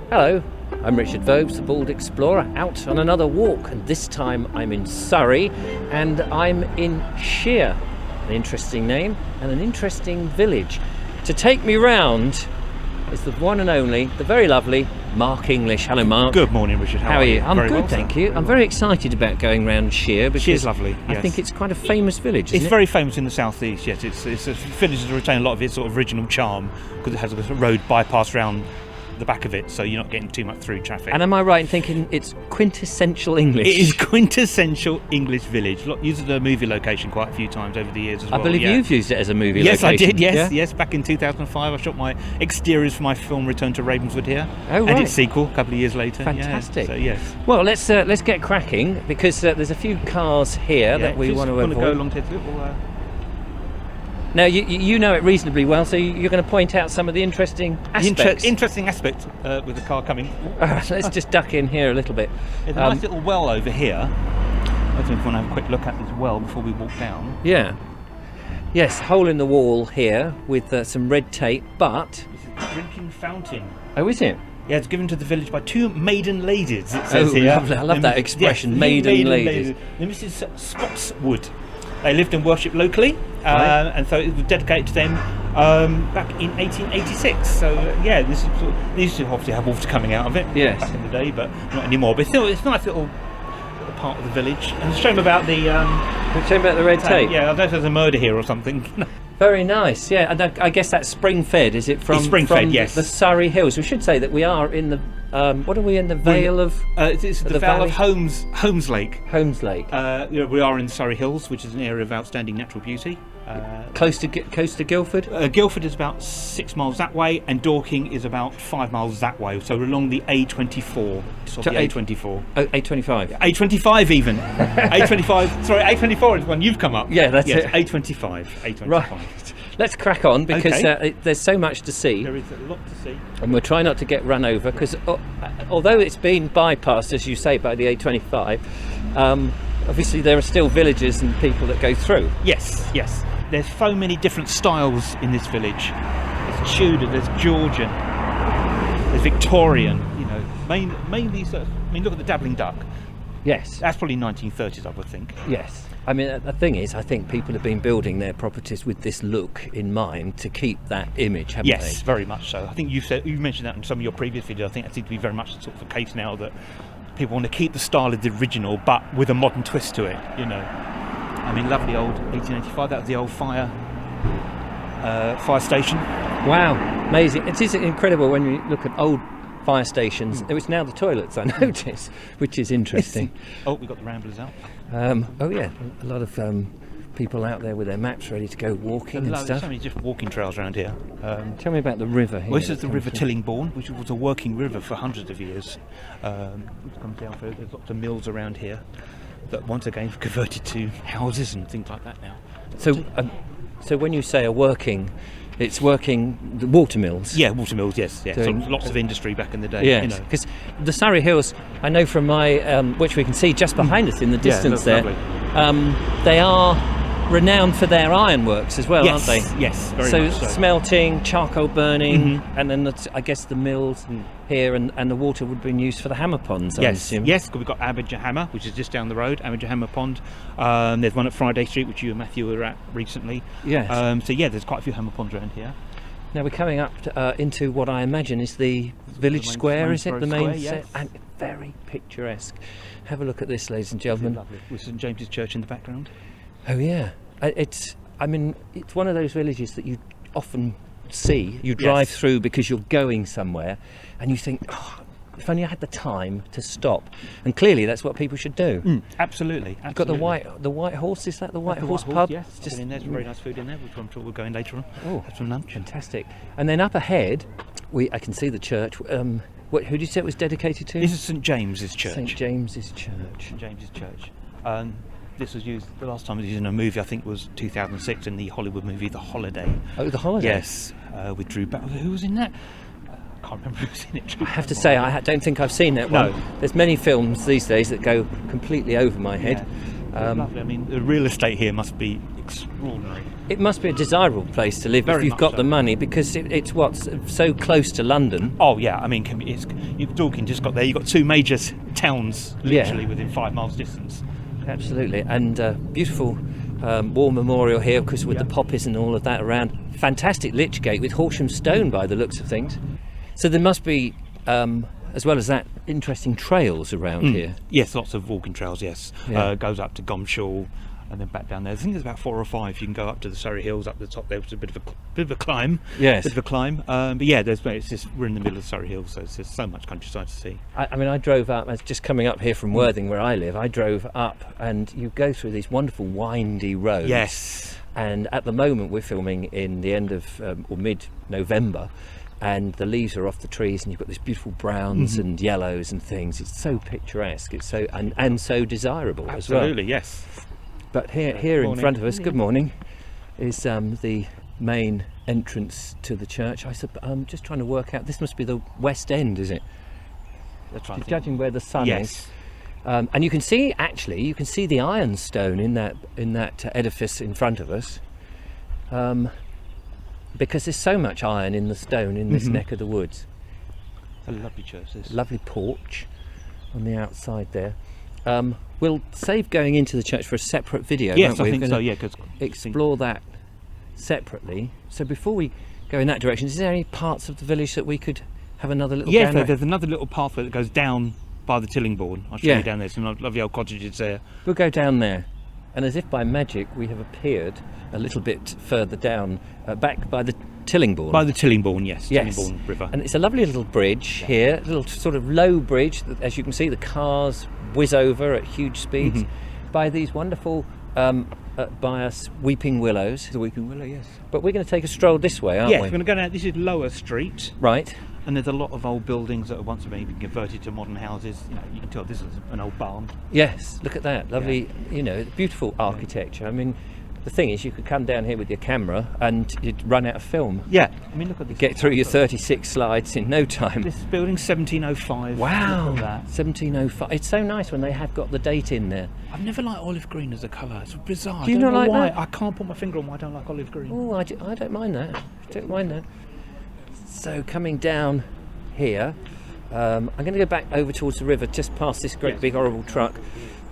Hello, I'm Richard Vobes, the Bald Explorer, out on another walk, and this time I'm in Surrey and I'm in Shere, an interesting name and an interesting village. To take me round is the one and only, the very lovely Marq English. Hello, Mark. Good morning, Richard. How are you? I'm very good, well, thank sir. you. I'm very excited about going round Shere because Shere's lovely. I Yes. think it's quite a famous village. It's Isn't very famous in the southeast. Yes, it's a village that retains a lot of its sort of original charm because it has a road bypass round the back of it, so you're not getting too much through traffic. And am I right in thinking it's quintessential English? It is quintessential English village. Used as a movie location quite a few times over the years as well. I believe you've used it as a movie Yes, location. I did. Yes, Yeah? yes. Back in 2005, I shot my exteriors for my film Return to Ravenswood here, Oh, right. and its sequel a couple of years later. Fantastic. Yeah, so yes. Well, let's get cracking because there's a few cars here that we want to avoid. Go along to this little. Now, you know it reasonably well, so you're going to point out some of the interesting aspects. Interesting aspect with the car coming. Let's just duck in here a little bit. There's a nice little well over here. I don't know if you want to have a quick look at this well before we walk down. Yeah. Yes, hole in the wall here with some red tape, but... This is the drinking fountain. Oh, is it? Yeah, it's given to the village by two maiden ladies, it says Oh, here. lovely. I love that expression, yes, maiden ladies. The Mrs. Spotswood. They lived and worshipped locally, Right. and so it was dedicated to them back in 1886. So yeah, these obviously have water coming out of it Yes. back in the day, but not anymore. But still, it's a nice little part of the village. And it's a shame about the Shame about the red tape. yeah, I don't know if there's a murder here or something. Very nice, yeah. And I guess that's spring-fed, is it? From, It's spring-fed, from yes. the Surrey Hills. We should say that we are in the... what are we in? The Vale of... It's the Vale of Holmesdale. Holmesdale. We are in Surrey Hills, which is an area of outstanding natural beauty. Close to Guildford? Guildford is about 6 miles that way, and Dorking is about 5 miles that way. So we're along the A24. So The A24. Oh, 825. A25 even. A25. Sorry, A24 is one you've come up. Yeah, that's yes, it. A25. A25. Right. Let's crack on because Okay. there's so much to see. There is a lot to see. And we'll try not to get run over because although it's been bypassed, as you say, by the A25, obviously there are still villages and people that go through. Yes, yes. There's so many different styles in this village. There's Tudor, there's Georgian, there's Victorian. You know, mainly. I mean, look at the Dabbling Duck. Yes. That's probably 1930s, I would think. Yes. I mean, the thing is, I think people have been building their properties with this look in mind to keep that image, haven't Yes, they? very much so. I think you mentioned that in some of your previous videos. I think that seems to be very much sort of the case now that people want to keep the style of the original, but with a modern twist to it. You know, I mean, lovely old 1885. That was the old fire station. Wow, amazing. It is incredible when you look at old fire stations. It's now the toilets, I notice, which is interesting. Oh, we've got the Ramblers out. Oh yeah, a lot of people out there with their maps ready to go walking and There's stuff. so many different walking trails around here. Tell me about the river here. Well, this is that the comes River through. Tillingbourne, which was a working river for hundreds of years. Which comes down through. There's lots of mills around here that once again converted to houses and things like that now. So when you say it's working the water mills. Yeah, water mills, yes. Yeah. So Doing- lots of industry back in the day. Yes, You know. because the Surrey Hills, I know from my, which we can see just behind us in the distance that's there, lovely. they are renowned for their ironworks as well, Yes, aren't they? yes, very much so. Smelting, charcoal burning, Mhm. and then I guess the mills here and the water would be used for the hammer ponds, I Yes, assume. yes. We've got Amager Hammer, which is just down the road. Amager Hammer Pond. There's one at Friday Street, which you and Matthew were at recently. Yes. So yeah, there's quite a few hammer ponds around here. Now we're coming up into what I imagine is the village main- square, main is it? Surrey The main square, yes. and very picturesque. Have a look at this, ladies and gentlemen. Lovely. With St James's Church in the background. Oh yeah, it's one of those villages that you often see. You drive Yes. through because you're going somewhere, and you think, oh, if only I had the time to stop. And clearly, that's what people should do. Absolutely. You've got the white horse. Is that the White The Horse White pub? Yes. It's Just in there's some very nice food in there, which I'm sure we're going later on. Oh, have some lunch. fantastic. And then up ahead, I can see the church. Who did you say it was dedicated to? This is St James's Church. St James's Church. St James's Church. This was used, the last time it was used in a movie, I think, was 2006 in the Hollywood movie The Holiday. Oh, The Holiday. Yes, with Drew Barrymore. Who was in that? I can't remember who was in it. I have to say, I don't think I've seen that No. one. There's many films these days that go completely over my head. Lovely. I mean, the real estate here must be extraordinary. It must be a desirable place to live Very if you've much got so. the money, because it's what's so close to London. Oh yeah, I mean, Dorking just got there. You've got two major towns literally within 5 miles distance. Absolutely, and beautiful war memorial here, of course, with the poppies and all of that around. Fantastic lich gate with Horsham stone by the looks of things. So there must be, as well as that, interesting trails around here. Yes, lots of walking trails. Yes, Yeah. goes up to Gomshall and then back down there. I think there's about 4 or 5. You can go up to the Surrey Hills, up the top there, which is a bit of a climb. Yes. Bit of a climb. But yeah, it's just, we're in the middle of Surrey Hills, so there's so much countryside to see. I mean, I drove up, I was just coming up here from Worthing, where I live. I drove up, and you go through these wonderful windy roads. Yes. And at the moment, we're filming in the end of or mid-November, and the leaves are off the trees, and you've got these beautiful browns and yellows and things. It's so picturesque. It's so and so desirable as well. Absolutely, yes. But here in Morning. front of us, good morning, is the main entrance to the church. I'm just trying to work out. This must be the west end, is it? That's right. Judging where the sun Yes. is. And you can see the ironstone in that edifice in front of us, because there's so much iron in the stone in this neck of the woods. A lovely church. This. Lovely porch on the outside there. We'll save going into the church for a separate video. Yes, won't we? I think We're so. gonna Yeah, because explore that separately. So before we go in that direction, is there any parts of the village that we could have another little? yes, gander at? there's another little pathway that goes down by the Tillingbourne. I'll show Yeah. you down there. Some lovely old cottages there. We'll go down there, and as if by magic, we have appeared a little bit further down, back by the Tillingbourne. By the Tillingbourne, yes. Yes. Tillingbourne River. And it's a lovely little bridge here, a little sort of low bridge. That, as you can see, the cars whiz over at huge speeds by these wonderful, by us, weeping willows. the Weeping Willow, yes. But we're going to take a stroll this way, aren't Yes, we? we're going to go down. This is Lower Street, Right. and there's a lot of old buildings that have once been converted to modern houses. You know, you can tell this is an old barn. Yes, look at that. Lovely, beautiful architecture. I mean, the thing is, you could come down here with your camera and you'd run out of film. Yeah, I mean, look at this. Get through your 36 slides in no time. This building, 1705. Wow, Look at that. 1705. It's so nice when they have got the date in there. I've never liked olive green as a colour. It's bizarre. Do you I don't not know like why. that? I can't put my finger on why I don't like olive green. Oh, I don't mind that. Don't mind that. So coming down here, I'm going to go back over towards the river, just past this great big horrible truck,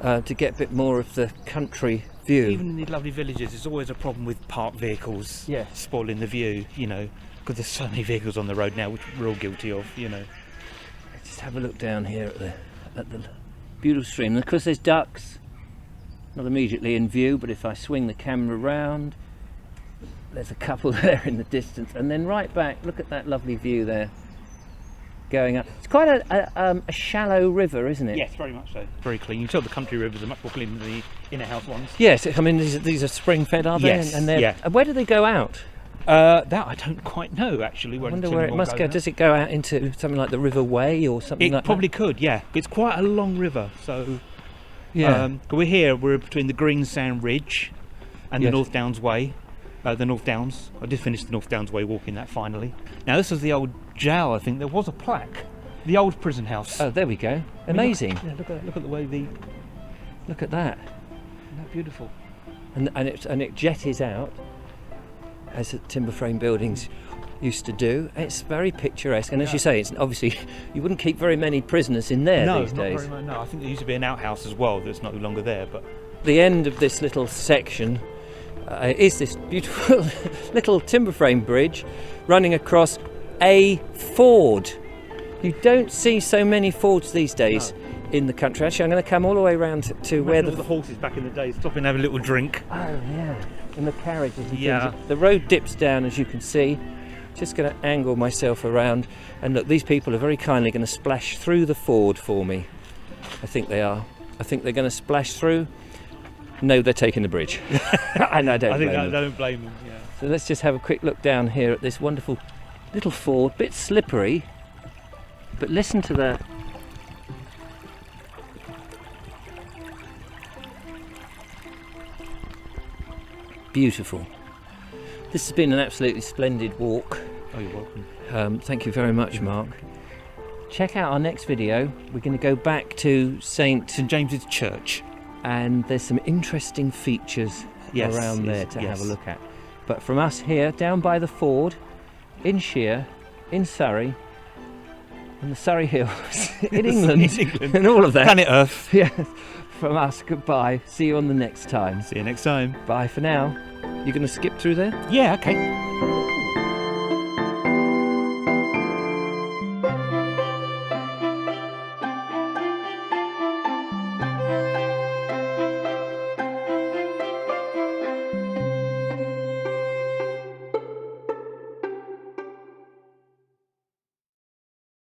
to get a bit more of the country view. Even in these lovely villages, there's always a problem with parked vehicles Yes. spoiling the view, because there's so many vehicles on the road now, which we're all guilty of, Just have a look down here at the beautiful stream. And of course, there's ducks, not immediately in view, but if I swing the camera round, there's a couple there in the distance, and then right back, look at that lovely view there going up. It's quite a shallow river, isn't it? Yes, very much so. Very clean. You can tell the country rivers are much more clean than the inner house ones. Yes, I mean these are spring fed, are they? Yes, And they're, yeah. and where do they go out? That I don't quite know, actually. I wonder where it must go. Does it go out into something like the River Way or something It like probably could, yeah. It's quite a long river, so... that? Yeah. We're between the Greensand Ridge and Yes. the North Downs Way. The North Downs. I did finish the North Downs Way walking that finally. Now this is the old jail, I think. There was a plaque. The old prison house. Oh, there we go. Amazing. Yeah, look at the way the... Look at that. Isn't that beautiful? And it jetties out, as the timber frame buildings used to do. It's very picturesque, and as you say, it's obviously you wouldn't keep very many prisoners in there No, these not days. very much. No, I think there used to be an outhouse as well that's no longer there, but... The end of this little section is this beautiful little timber frame bridge running across a ford. You don't see so many fords these days in the country. Actually, I'm going to come all the way around to where the horses back in the day stop and have a little drink. Oh yeah, and the carriages and Yeah. things. The road dips down, as you can see. Just going to angle myself around, and look, these people are very kindly going to splash through the ford for me. I think they are. I think they're going to splash through. No, they're taking the bridge. And I don't blame them. I don't blame them, yeah. So let's just have a quick look down here at this wonderful little ford, bit slippery, but listen to that. Beautiful. This has been an absolutely splendid walk. Oh, you're welcome. Thank you very much, Mark. Check out our next video. We're going to go back to St James's Church. and there's some interesting features Yes, around there yes, to yes. have a look at. But from us here, down by the ford, in Shere, in Surrey, in the Surrey Hills, in England, In England. and all of that. Planet Earth. Yes, from us, goodbye. See you on the next time. See you next time. Bye for now. You're going to skip through there? Yeah, okay.